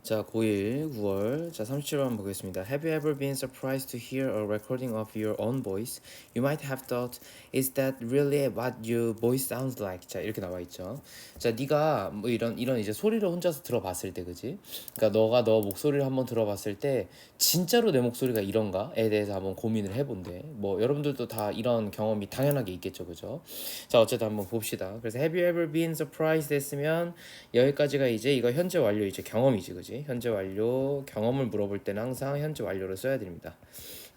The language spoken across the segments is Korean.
자, 고1, 9월. 자, 37번 한번 보겠습니다. Have you ever been surprised to hear a recording of your own voice? You might have thought, is that really what your voice sounds like? 자, 이렇게 나와 있죠. 자, 네가 뭐 이런 이제 소리를 혼자서 들어봤을 때, 그지? 그러니까 너가 너 목소리를 한번 들어봤을 때 진짜로 내 목소리가 이런가에 대해서 한번 고민을 해본대. 뭐 여러분들도 다 이런 경험이 당연하게 있겠죠, 그죠? 자, 어쨌든 한번 봅시다. 그래서 Have you ever been surprised 했으면 여기까지가 이제 이거 현재 완료 이제 경험이지, 그지? 현재 완료 경험을 물어볼 때는 항상 현재 완료를 써야 됩니다.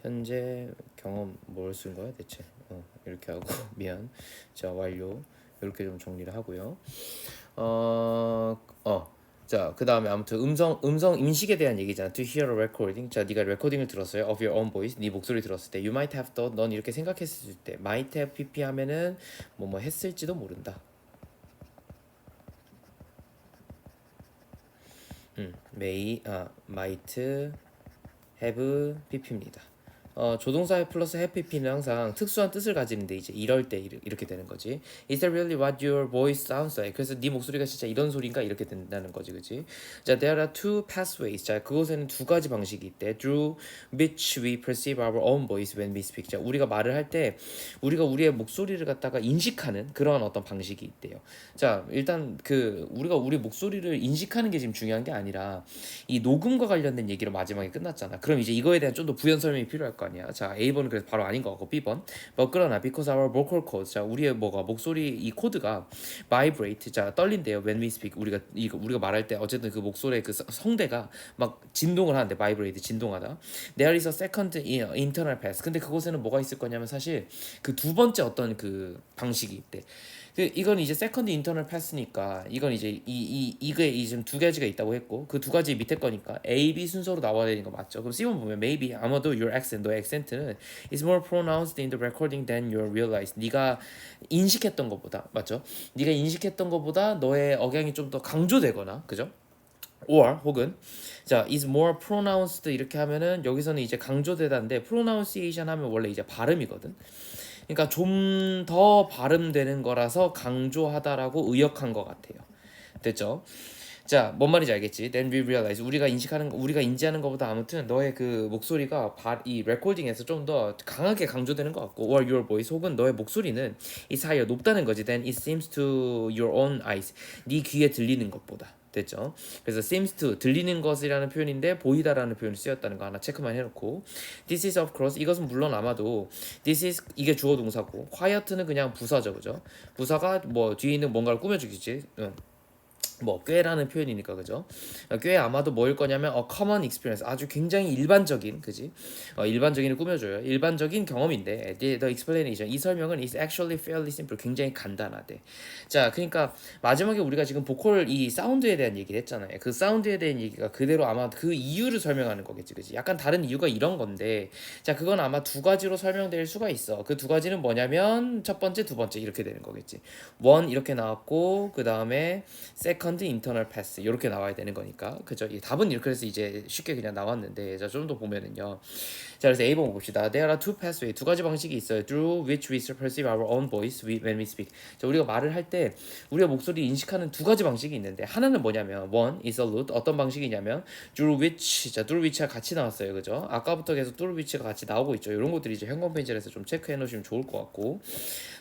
현재 경험 뭘 쓴 거야 대체? 이렇게 하고 미안. 자, 완료 이렇게 좀 정리를 하고요. 자, 그 다음에 아무튼 음성 인식에 대한 얘기잖아. To hear a recording. 자, 네가 레코딩을 들었어요. Of your own voice. 네 목소리 들었을 때. You might have thought. 넌 이렇게 생각했을 때. Might have pp 하면은 뭐 했을지도 모른다. might have pp입니다. 조동사 플러스 have pp는 항상 특수한 뜻을 가지는데 이제 이럴 때 이렇게 되는 거지. Is that really what your voice sounds like? 그래서 네 목소리가 진짜 이런 소리인가 이렇게 된다는 거지, 그지? 자, there are two pathways. 자, 그곳에는 두 가지 방식이 있대. Through which we perceive our own voice when we speak. 자, 우리가 말을 할 때 우리가 우리의 목소리를 갖다가 인식하는 그런 어떤 방식이 있대요. 자, 일단 그 우리가 우리 목소리를 인식하는 게 지금 중요한 게 아니라 이 녹음과 관련된 얘기로 마지막에 끝났잖아. 그럼 이제 이거에 대한 좀 더 부연 설명이 필요할 거 아니야. 자, A번은 그래서 바로 아닌 거 같고 B번. 뭐 그러나 because our vocal cords. 자, 우리의 뭐가 목소리 이 코드가 vibrate. 자, 떨린대요. When we speak. 우리가 말할 때 어쨌든 그 목소리의 그 성대가 막 진동을 하는데 vibrate 진동하다. There is a second internal path. 근데 그곳에는 뭐가 있을 거냐면 사실 그 두 번째 어떤 그 방식이 있대. 이건 이제 세컨드 인터널 패스니까 이건 이제 이게 지금 두 가지가 있다고 했고 그 두 가지 밑에 거니까 A, B 순서로 나와야 되는 거 맞죠? 그럼 C번 보면 maybe 아마도 your accent 너의 액센트는 is more pronounced in the recording than you realize. 네가 인식했던 것보다 맞죠? 네가 인식했던 것보다 너의 억양이 좀 더 강조되거나 그죠? or 혹은 자 is more pronounced 이렇게 하면은 여기서는 이제 강조되다인데 pronunciation 하면 원래 이제 발음이거든. 그러니까 좀 더 발음되는 거라서 강조하다라고 의역한 것 같아요. 됐죠? 자, 뭔 말인지 알겠지? Then we realize 우리가 인지하는 것보다 아무튼 너의 그 목소리가 이 레코딩에서 좀 더 강하게 강조되는 것 같고, or your voice 혹은 너의 목소리는 is higher 높다는 거지. Then it seems to your own eyes. 네 귀에 들리는 것보다. 됐죠? 그래서 seems to 들리는 것이라는 표현인데 보이다라는 표현이 쓰였다는 거 하나 체크만 해놓고 this is of course 이것은 물론 아마도 this is 이게 주어 동사고 quiet는 그냥 부사죠, 그죠? 부사가 뭐 뒤에 있는 뭔가를 꾸며주겠지. 뭐 꽤라는 표현이니까 그죠? 꽤 아마도 뭐일 거냐면 common experience 아주 굉장히 일반적인 그지? 일반적인을 꾸며줘요. 일반적인 경험인데 the explanation 이 설명은 is actually fairly simple 굉장히 간단하대. 자, 그러니까 마지막에 우리가 지금 보컬 이 사운드에 대한 얘기를 했잖아요. 그 사운드에 대한 얘기가 그대로 아마 그 이유를 설명하는 거겠지, 그지? 약간 다른 이유가 이런 건데, 자, 그건 아마 두 가지로 설명될 수가 있어. 그 두 가지는 뭐냐면 첫 번째, 두 번째 이렇게 되는 거겠지. 원 이렇게 나왔고 그 다음에 세컨드 인터널 패스 이렇게 나와야 되는 거니까 그죠? 이 답은 이렇게 해서 이제 쉽게 그냥 나왔는데 자, 좀 더 보면은요. 자, 그래서 A번 봅시다. There are two pathways 두 가지 방식이 있어요. Through which we perceive our own voice when we speak. 자, 우리가 말을 할 때 우리가 목소리 인식하는 두 가지 방식이 있는데 하나는 뭐냐면 one is a root 어떤 방식이냐면 through which 자 through which가 같이 나왔어요, 그죠? 아까부터 계속 through which가 같이 나오고 있죠. 이런 것들이 이제 현관 페이지에서 좀 체크해 놓으시면 좋을 것 같고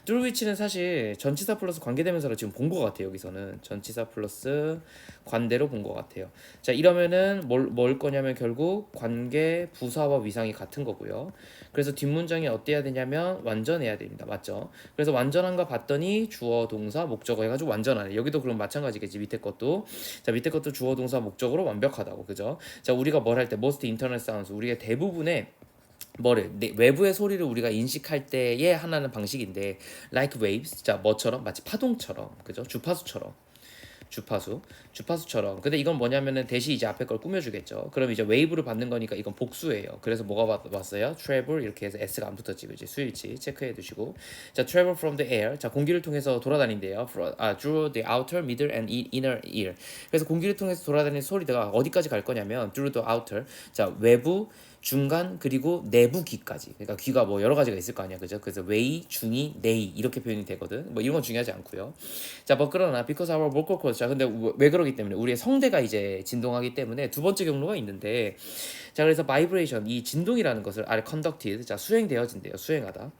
through which는 사실 전치사 플러스 관계대명사로 지금 본 것 같아요. 여기서는 전치사 플러스 관대로 본 것 같아요. 자, 이러면은 뭘 거냐면 결국 관계 부사와 위상이 같은 거고요. 그래서 뒷문장이 어때야 되냐면 완전해야 됩니다. 맞죠? 그래서 완전한가 봤더니 주어 동사 목적어 해가지고 완전하네. 여기도 그럼 마찬가지겠지. 밑에 것도 자 밑에 것도 주어 동사 목적으로 완벽하다고 그죠? 자, 우리가 뭘 할 때 most internal sounds 우리가 대부분의 뭐를 외부의 소리를 우리가 인식할 때의 하나는 방식인데 like waves 자 뭐처럼 마치 파동처럼 그죠? 주파수처럼 근데 이건 뭐냐면은 대신 이제 앞에 걸 꾸며주겠죠. 그럼 이제 웨이브를 받는 거니까 이건 복수예요. 그래서 뭐가 왔어요? travel 이렇게 해서 s가 안 붙었지 그지? 수일치 체크해 두시고 자 travel from the air 자 공기를 통해서 돌아다닌대요. through the outer, middle and inner ear 그래서 공기를 통해서 돌아다니는 소리가 어디까지 갈 거냐면 through the outer 자 외부 중간 그리고 내부 귀까지. 그러니까 귀가 뭐 여러 가지가 있을 거 아니야, 그죠? 그래서 외이, 중이, 내이 이렇게 표현이 되거든. 뭐 이런 건 중요하지 않고요. 자, 뭐 그러나 because our vocal cords. 자, 근데 왜 그러기 때문에 우리의 성대가 이제 진동하기 때문에 두 번째 경로가 있는데, 자, 그래서 vibration 이 진동이라는 것을 are conducted. 자, 수행되어진대요. 수행하다.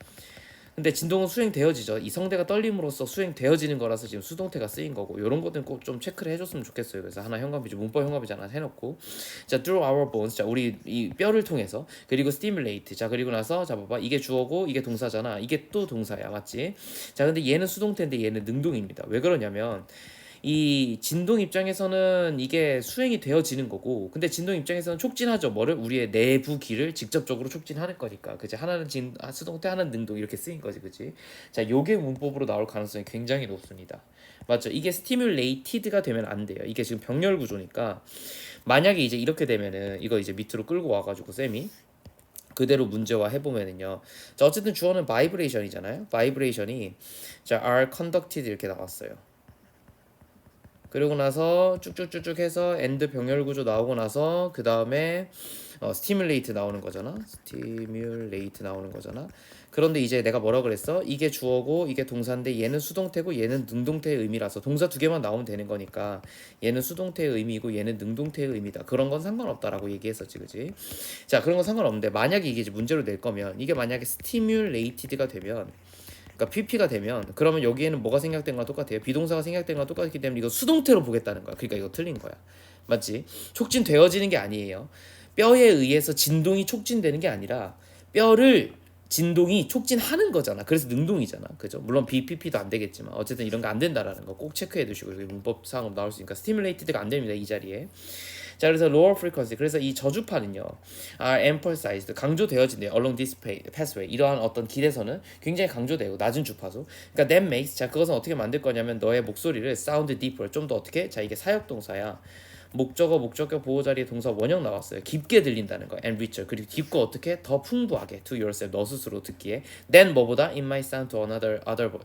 근데 진동은 수행되어지죠. 이 성대가 떨림으로써 수행되어지는 거라서 지금 수동태가 쓰인 거고, 이런 것들은 꼭 좀 체크를 해줬으면 좋겠어요. 그래서 하나 현관비주 문법 현관비주 하나 해놓고, 자, through our bones. 자, 우리 이 뼈를 통해서. 그리고 stimulate. 자, 그리고 나서 자, 봐봐, 이게 주어고 이게 동사잖아. 이게 또 동사야, 맞지? 자, 근데 얘는 수동태인데 얘는 능동입니다. 왜 그러냐면 이 진동 입장에서는 이게 수행이 되어지는 거고, 근데 진동 입장에서는 촉진하죠. 뭐를? 우리의 내부 기를 직접적으로 촉진하는 거니까. 그지? 하나는 수동태, 하나는 능동 이렇게 쓰인 거지, 그지? 자, 요게 문법으로 나올 가능성이 굉장히 높습니다. 맞죠? 이게 stimulated가 되면 안 돼요. 이게 지금 병렬 구조니까 만약에 이제 이렇게 되면은 이거 이제 밑으로 끌고 와가지고 쌤이 그대로 문제화 해보면은요. 자, 어쨌든 주어는 vibration이잖아요. vibration이 자 are conducted 이렇게 나왔어요. 그리고 나서 쭉쭉쭉쭉 해서 end 병렬 구조 나오고 나서 그 다음에 stimulate 나오는 거잖아. stimulate 나오는 거잖아. 그런데 이제 내가 뭐라 그랬어? 이게 주어고 이게 동사인데 얘는 수동태고 얘는 능동태의 의미라서 동사 두 개만 나오면 되는 거니까 얘는 수동태의 의미이고 얘는 능동태의 의미다. 그런 건 상관없다라고 얘기했었지, 그지? 자, 그런 건 상관없는데 만약에 이게 이제 문제로 낼 거면 이게 만약에 stimulated가 되면, 그러니까 PP가 되면 그러면 여기에는 뭐가 생략된 거랑 똑같아요. 비동사가 생략된 거랑 똑같기 때문에 이거 수동태로 보겠다는 거야. 그러니까 이거 틀린 거야. 맞지? 촉진되어지는 게 아니에요. 뼈에 의해서 진동이 촉진되는 게 아니라 뼈를 진동이 촉진하는 거잖아. 그래서 능동이잖아. 그죠? 물론 BPP도 안 되겠지만 어쨌든 이런 거 안 된다라는 거 꼭 체크해 두시고, 문법상으로 나올 수 있으니까 stimulated가 안 됩니다. 이 자리에. 자, 그래서 lower frequency, 그래서 이 저주파는요 are emphasized, 강조되어진대요. along this pathway, 이러한 어떤 길에서는 굉장히 강조되고 낮은 주파수. 그러니까 that makes, 자, 그것은 어떻게 만들 거냐면 너의 목소리를 sound deeper, 좀 더 어떻게, 자, 이게 사역동사야. 목적어, 목적격, 보호자리에 동사 원형 나왔어요. 깊게 들린다는 거, and richer, 그리고 깊고 어떻게 더 풍부하게, to yourself, 너 스스로 듣기에. then 뭐보다 it might sound to other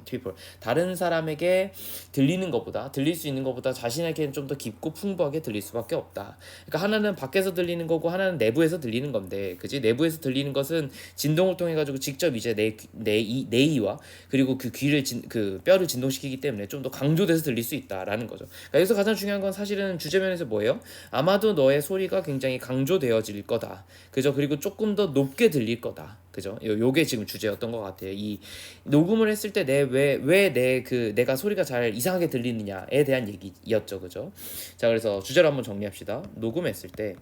people, 다른 사람에게 들리는 것보다, 들릴 수 있는 것보다 자신에게는 좀 더 깊고 풍부하게 들릴 수밖에 없다. 그러니까 하나는 밖에서 들리는 거고 하나는 내부에서 들리는 건데, 그지? 내부에서 들리는 것은 진동을 통해 가지고 직접 이제 내이와 그리고 그 귀를 그 뼈를 진동시키기 때문에 좀 더 강조돼서 들릴 수 있다라는 거죠. 그러니까 여기서 가장 중요한 건 사실은 주제면에서 뭐예요? 아마도 너의 소리가 굉장히 강조되어질 거다. 그죠? 그리고 조금 더 높게 들릴 거다. 그죠? 요게 지금 주제였던 것 같아요. 이 녹음을 했을 때 내가 소리가 잘 이상하게 들리느냐에 대한 얘기였죠. 그죠? 자, 그래서 주제를 한번 정리합시다. 녹음했을 때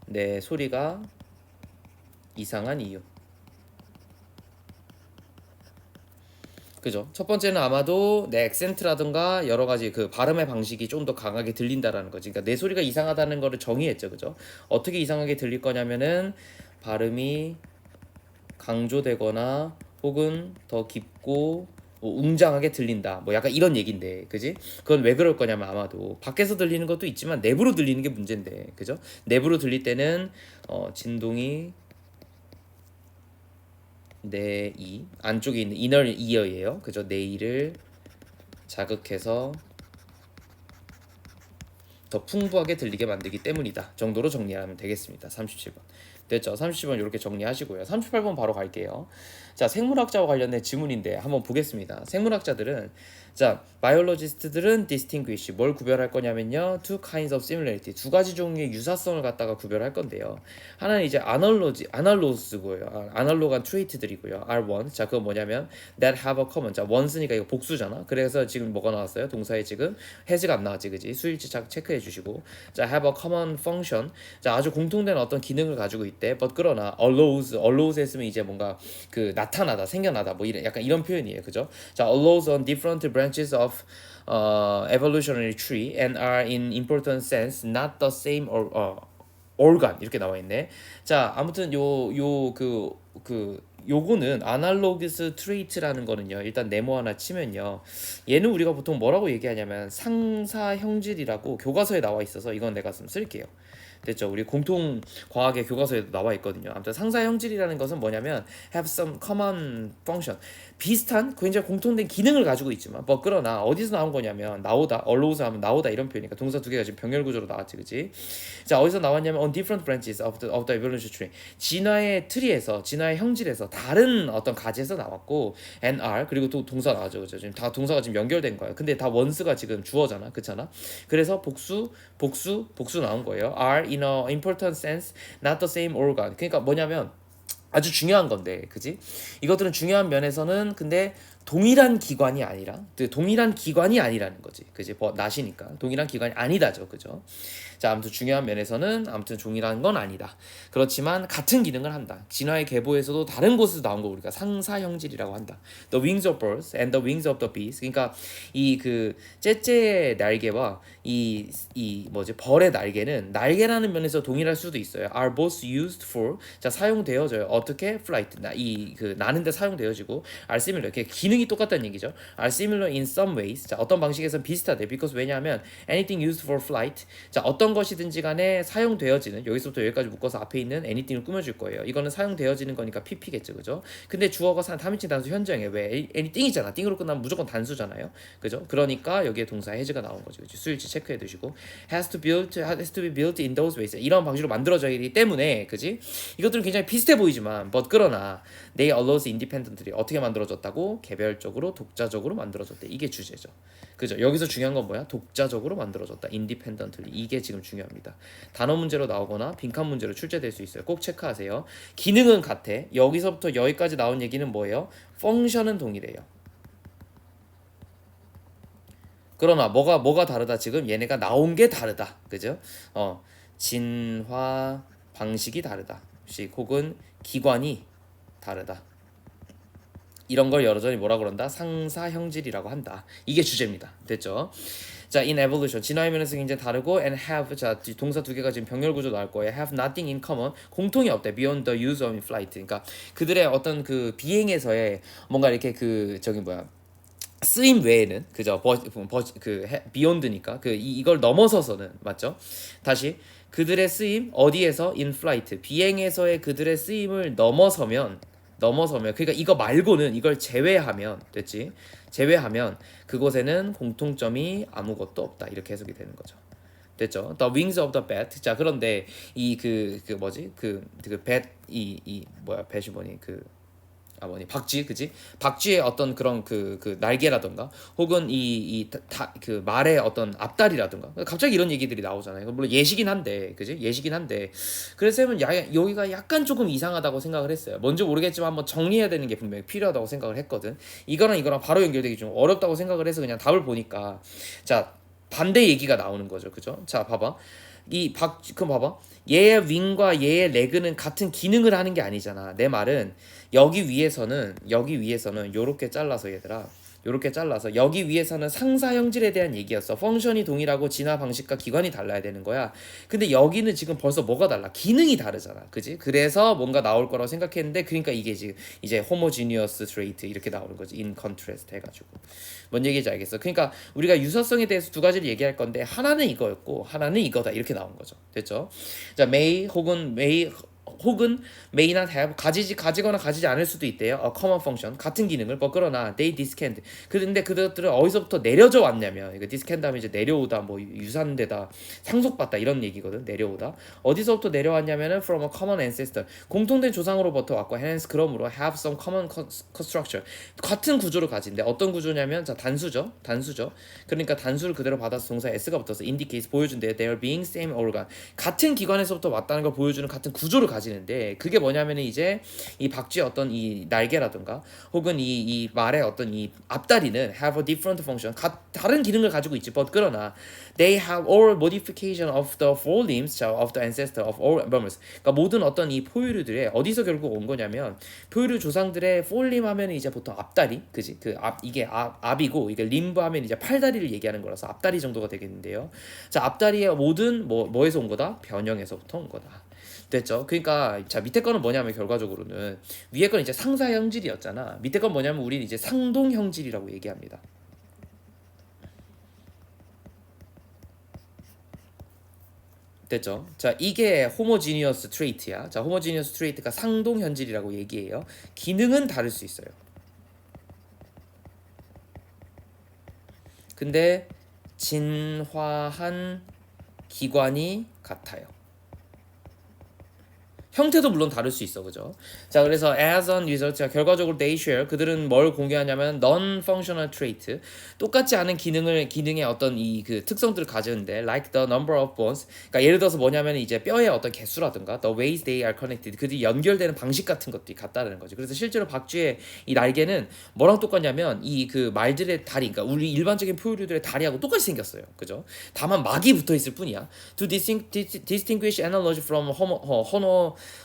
내 소리가 이상한 이유. 그죠? 첫 번째는 아마도 내 액센트라든가 여러 가지 그 발음의 방식이 좀 더 강하게 들린다라는 거지. 그러니까 내 소리가 이상하다는 거를 정의했죠. 그죠? 어떻게 이상하게 들릴 거냐면은 발음이 강조되거나 혹은 더 깊고 웅장하게 들린다. 뭐 약간 이런 얘긴데, 그지? 그건 왜 그럴 거냐면 아마도 밖에서 들리는 것도 있지만 내부로 들리는 게 문제인데, 그죠? 내부로 들릴 때는 진동이 내이 안쪽에 있는 이너 이어예요. 그죠? 내이를 자극해서 더 풍부하게 들리게 만들기 때문이다 정도로 정리하면 되겠습니다. 37번 됐죠? 37번 이렇게 정리하시고요. 38번 바로 갈게요. 자, 생물학자와 관련된 지문인데 한번 보겠습니다. 생물학자들은, 자, 바이올로지스트들은 distinguish, 뭘 구별할 거냐면요, two kinds of similarity, 두 가지 종류의 유사성을 갖다가 구별할 건데요. 하나는 이제 아날로스고요. 아날로그한 트레이트들이고요. R1. 자, 그건 뭐냐면 that have a common. 자, 원스니까 이거 복수잖아. 그래서 지금 뭐가 나왔어요? 동사에 지금 has가 안 나왔지, 그지? 수일치 체크해 주시고. 자, have a common function. 자, 아주 공통된 어떤 기능을 가지고 있대. but 그러나 allows 했으면 이제 뭔가 그 나타나다, 생겨나다, 뭐 이런 약간 이런 표현이에요. 그죠? 자, allows on different branches of evolutionary tree and are in important sense not the same organ, 이렇게 나와 있네. 자, 아무튼 요거는 아날로그스 트레이트라는 거는요, 일단 네모 하나 치면요, 얘는 우리가 보통 뭐라고 얘기하냐면 상사 형질이라고 교과서에 나와 있어서 이건 내가 좀 쓸게요. 됐죠? 우리 공통 과학의 교과서에도 나와 있거든요. 아무튼 상사 형질이라는 것은 뭐냐면 have some common function, 비슷한 굉장히 공통된 기능을 가지고 있지만 뭐 그러나 어디서 나온 거냐면 나오다, arose 하면 나오다 이런 표현이니까 동사 두 개가 지금 병렬 구조로 나왔지, 그지? 자, 어디서 나왔냐면 on different branches of the evolution tree. 진화의 트리에서, 진화의 형질에서 다른 어떤 가지에서 나왔고, and are, 그리고 또 동사 나왔죠, 그죠? 지금 다 동사가 지금 연결된 거예요. 근데 다 원스가 지금 주어잖아, 그렇잖아? 그래서 복수 나온 거예요. are in a important sense not the same organ. 그러니까 뭐냐면 아주 중요한 건데, 그지? 이것들은 중요한 면에서는 근데 동일한 기관이 아니라, 동일한 기관이 아니라는 거지, 그지? 낫이니까 동일한 기관이 아니다죠, 그죠? 자, 아무튼 중요한 면에서는 아무튼 동일한 건 아니다. 그렇지만 같은 기능을 한다. 진화의 계보에서도 다른 곳에서 나온 거 우리가 상사 형질이라고 한다. The wings of birds and the wings of the bees. 그러니까 이 그 째째의 날개와 이 뭐지 벌의 날개는 날개라는 면에서 동일할 수도 있어요. Are both used for, 자 사용되어져요. 어떻게? Flight. 이 나는데 사용되어지고 are similar. 이렇게 기능이 똑같다는 얘기죠. Are similar in some ways. 자 어떤 방식에서는 비슷하대. Because 왜냐하면 anything used for flight. 자 어떤 것이든지 간에 사용되어지는, 여기서부터 여기까지 묶어서 앞에 있는 anything을 꾸며줄 거예요. 이거는 사용되어지는 거니까 pp겠죠, 그죠? 근데 주어가 다민칭 단수 현정에 왜 anything이잖아. 띵으로 끝나면 무조건 단수잖아요, 그죠? 그러니까 여기에 동사 해즈가 나온 거죠. 그죠? 수일치 체크해 두시고 has to be built in those ways. 이런 방식으로 만들어져야기 때문에, 그지? 이것들은 굉장히 비슷해 보이지만 but 그러나 they allows independently, 어떻게 만들어졌다고? 개별적으로, 독자적으로 만들어졌대. 이게 주제죠. 그죠? 여기서 중요한 건 뭐야? 독자적으로 만들어졌다. independently. 이게 지금 중요합니다. 단어 문제로 나오거나 빈칸 문제로 출제될 수 있어요. 꼭 체크하세요. 기능은 같아. 여기서부터 여기까지 나온 얘기는 뭐예요? 펑션은 동일해요. 그러나 뭐가 다르다? 지금 얘네가 나온 게 다르다. 그죠? 진화 방식이 다르다. 혹은 기관이 다르다. 이런 걸 여러분이 뭐라 그런다? 상사 형질이라고 한다. 이게 주제입니다. 됐죠? 자, in evolution 진화의 면에서 굉장히 다르고 and have, 자 동사 두 개가 지금 병렬 구조 나올 거예요. have nothing in common, 공통이 없대. beyond the use of flight. 그러니까 그들의 어떤 그 비행에서의 뭔가 이렇게 쓰임 외에는, 그죠? beyond니까 이걸 넘어서서는, 맞죠? 다시 그들의 쓰임 어디에서? in flight, 비행에서의 그들의 쓰임을 넘어서면, 그러니까 이거 말고는, 이걸 제외하면, 됐지? 제외하면 그곳에는 공통점이 아무것도 없다. 이렇게 해석이 되는 거죠. 됐죠? The wings of the bat. 자, 그런데 이 뭐지? bat, bat이 뭐니? 박쥐, 그지? 박쥐의 어떤 그런 날개라던가, 혹은 그 말의 어떤 앞다리라던가, 갑자기 이런 얘기들이 나오잖아요. 물론 예시긴 한데, 그지? 예시긴 한데, 그래서 여기가 약간 조금 이상하다고 생각을 했어요. 뭔지 모르겠지만 한번 정리해야 되는 게 분명히 필요하다고 생각을 했거든. 이거랑 바로 연결되기 좀 어렵다고 생각을 해서 그냥 답을 보니까, 자 반대 얘기가 나오는 거죠, 그죠? 자 봐봐. 그럼 봐봐. 얘의 윙과 얘의 레그는 같은 기능을 하는 게 아니잖아. 내 말은 여기 위에서는 요렇게 잘라서, 얘들아, 요렇게 잘라서 여기 위에서는 상사 형질에 대한 얘기였어. 펑션이 동일하고 진화 방식과 기관이 달라야 되는 거야. 근데 여기는 지금 벌써 뭐가 달라? 기능이 다르잖아, 그지? 그래서 뭔가 나올 거라고 생각했는데, 그러니까 이게 지금 이제 homogeneous trait 이렇게 나오는 거지. in contrast 해가지고. 뭔 얘기인지 알겠어? 그러니까 우리가 유사성에 대해서 두 가지를 얘기할 건데, 하나는 이거였고 하나는 이거다, 이렇게 나온 거죠. 됐죠? 자, 혹은 may not have, 가지거나 가지지 않을 수도 있대요. A common function, 같은 기능을. 그러나 they descend, 그런데 그들은 어디서부터 내려져 왔냐면, 이거 descend 하면 이제 내려오다, 뭐 유산되다, 상속받다 이런 얘기거든. 내려오다. 어디서부터 내려왔냐면은 from a common ancestor, 공통된 조상으로부터 왔고, hence 그러므로 have some common structure, 같은 구조를 가진데, 어떤 구조냐면, 자 단수죠. 그러니까 단수를 그대로 받아서 동사 s가 붙어서 indicates, 보여준대요. They are being same organ, 같은 기관에서부터 왔다는 걸 보여주는 같은 구조를 가지는데, 그게 뭐냐면은 이제 이 박쥐의 어떤 이 날개라든가, 혹은 이 말의 어떤 이 앞다리는 have a different function, 다른 기능을 가지고 있지. but 그러나 they have all modification of the forelimbs of the ancestor of all mammals. 그러니까 모든 어떤 이 포유류들의 어디서 결국 온 거냐면, 포유류 조상들의 forelimb 하면 이제 보통 앞다리, 그지? 이게 앞이고, 이게 limb 하면 이제 팔다리를 얘기하는 거라서 앞다리 정도가 되겠는데요. 자, 앞다리의 모든 뭐에서 온 거다? 변형에서부터 온 거다. 됐죠? 그러니까 자 밑에 거는 뭐냐면, 결과적으로는 위에 거는 이제 상사 형질이었잖아. 밑에 건 뭐냐면 우리는 이제 상동 형질이라고 얘기합니다. 됐죠? 자, 이게 호모지니어스 트레이트야. 자, 호모지니어스 트레이트가 상동 현질이라고 얘기해요. 기능은 다를 수 있어요. 근데 진화한 기관이 같아요. 형태도 물론 다를 수 있어, 그죠? 자, 그래서 as an result, 자, 결과적으로 they share, 그들은 뭘 공유하냐면 non-functional trait, 똑같지 않은 기능의 어떤 이 그 특성들을 가지는데, like the number of bones, 그러니까 예를 들어서 뭐냐면 이제 뼈의 어떤 개수라든가, the ways they are connected, 그들이 연결되는 방식 같은 것들이 같다는 거죠. 그래서 실제로 박쥐의 이 날개는 뭐랑 똑같냐면 이 그 말들의 다리, 그러니까 우리 일반적인 포유류들의 다리하고 똑같이 생겼어요, 그죠? 다만 막이 붙어 있을 뿐이야. To distinguish analogy from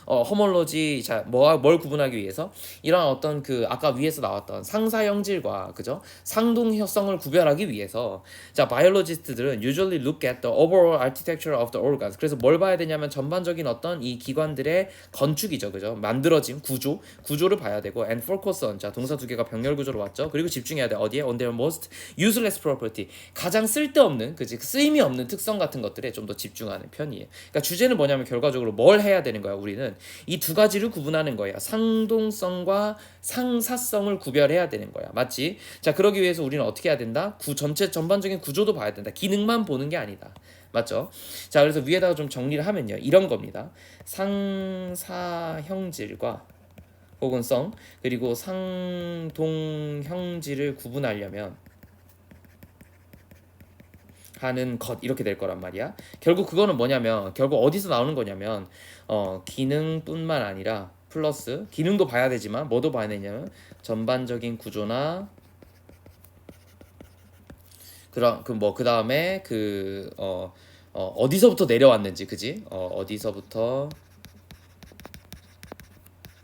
호몰로지, 자, 뭘 구분하기 위해서 이런 어떤 그 아까 위에서 나왔던 상사형질과 그죠? 상동성을 구별하기 위해서 자, 바이올로지스트들은 usually look at the overall architecture of the organs. 그래서 뭘 봐야 되냐면 전반적인 어떤 이 기관들의 건축이죠, 그죠? 만들어진 구조를 봐야 되고 and focus on, 자, 동사 두 개가 병렬 구조로 왔죠. 그리고 집중해야 돼. 어디에? on their most useless property, 가장 쓸데없는, 그지? 쓰임이 없는 특성 같은 것들에 좀 더 집중하는 편이에요. 그러니까 주제는 뭐냐면 결과적으로 뭘 해야 되는 거야. 우리는 이 두 가지를 구분하는 거야. 상동성과 상사성을 구별해야 되는 거야. 맞지? 자, 그러기 위해서 우리는 어떻게 해야 된다? 전체 전반적인 구조도 봐야 된다. 기능만 보는 게 아니다. 맞죠? 자, 그래서 위에다가 좀 정리를 하면요, 이런 겁니다. 상사형질과 혹은 성, 그리고 상동형질을 구분하려면 하는 것, 이렇게 될 거란 말이야. 결국 그거는 뭐냐면, 결국 어디서 나오는 거냐면 기능뿐만 아니라 플러스 기능도 봐야 되지만 뭐도 봐야 되냐면 전반적인 구조나 그 다음에 어디서부터 내려왔는지, 그지? 어디서부터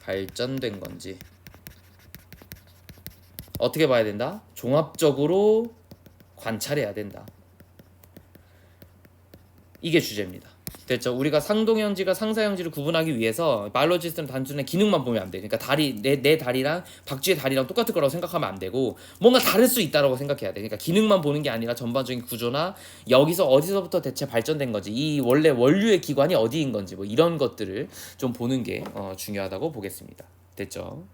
발전된 건지 어떻게 봐야 된다? 종합적으로 관찰해야 된다. 이게 주제입니다. 됐죠? 우리가 상동형질과 상사형질을 구분하기 위해서 바이올로지스트는 단순히 기능만 보면 안 돼. 그러니까 내 다리랑 박쥐의 다리랑 똑같을 거라고 생각하면 안 되고 뭔가 다를 수 있다라고 생각해야 돼. 그러니까 기능만 보는 게 아니라 전반적인 구조나 여기서 어디서부터 대체 발전된 거지, 이 원래 원류의 기관이 어디인 건지, 뭐 이런 것들을 좀 보는 게 중요하다고 보겠습니다. 됐죠?